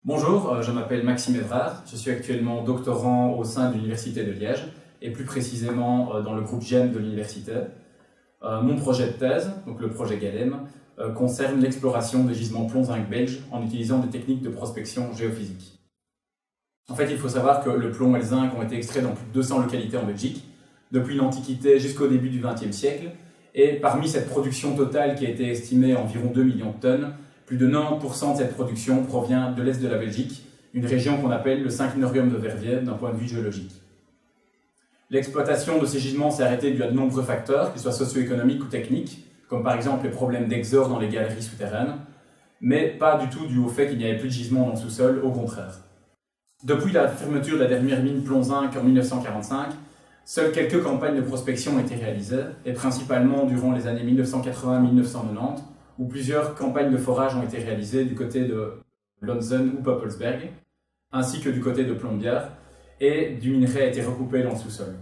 Bonjour, je m'appelle Maxime Evrard, je suis actuellement doctorant au sein de l'Université de Liège et plus précisément dans le groupe GEM de l'université. Mon projet de thèse, donc le projet GALEM, concerne l'exploration des gisements plomb-zinc belges en utilisant des techniques de prospection géophysique. En fait, il faut savoir que le plomb et le zinc ont été extraits dans plus de 200 localités en Belgique, depuis l'Antiquité jusqu'au début du XXe siècle, et parmi cette production totale qui a été estimée à environ 2 millions de tonnes, plus de 90% de cette production provient de l'est de la Belgique, une région qu'on appelle le Synclinorium de Verviers d'un point de vue géologique. L'exploitation de ces gisements s'est arrêtée dû à de nombreux facteurs, qu'ils soient socio-économiques ou techniques, comme par exemple les problèmes d'exor dans les galeries souterraines, mais pas du tout dû au fait qu'il n'y avait plus de gisements dans le sous-sol, au contraire. Depuis la fermeture de la dernière mine plomb-zinc en 1945, seules quelques campagnes de prospection ont été réalisées, et principalement durant les années 1980-1990, où plusieurs campagnes de forage ont été réalisées du côté de Lonzen ou Poppelsberg, ainsi que du côté de Plombières, et du minerai a été recoupé dans le sous-sol.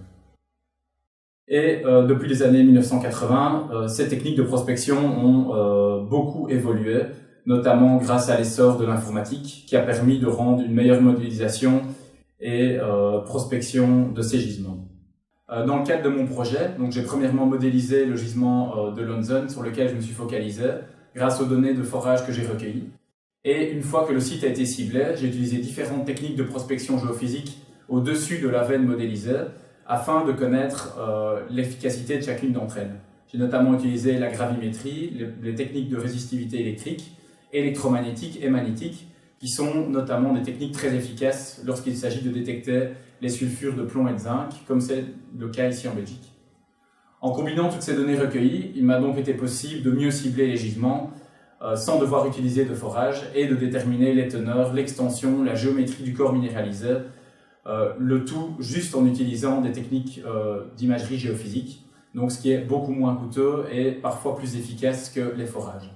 Et depuis les années 1980, ces techniques de prospection ont beaucoup évolué, notamment grâce à l'essor de l'informatique, qui a permis de rendre une meilleure modélisation et prospection de ces gisements. Dans le cadre de mon projet, j'ai premièrement modélisé le gisement de Lonzen sur lequel je me suis focalisé grâce aux données de forage que j'ai recueillies. Et une fois que le site a été ciblé, j'ai utilisé différentes techniques de prospection géophysique au-dessus de la veine modélisée afin de connaître l'efficacité de chacune d'entre elles. J'ai notamment utilisé la gravimétrie, les techniques de résistivité électrique, électromagnétique et magnétique, qui sont notamment des techniques très efficaces lorsqu'il s'agit de détecter les sulfures de plomb et de zinc, comme c'est le cas ici en Belgique. En combinant toutes ces données recueillies, il m'a donc été possible de mieux cibler les gisements sans devoir utiliser de forage et de déterminer les teneurs, l'extension, la géométrie du corps minéralisé, le tout juste en utilisant des techniques d'imagerie géophysique, donc ce qui est beaucoup moins coûteux et parfois plus efficace que les forages.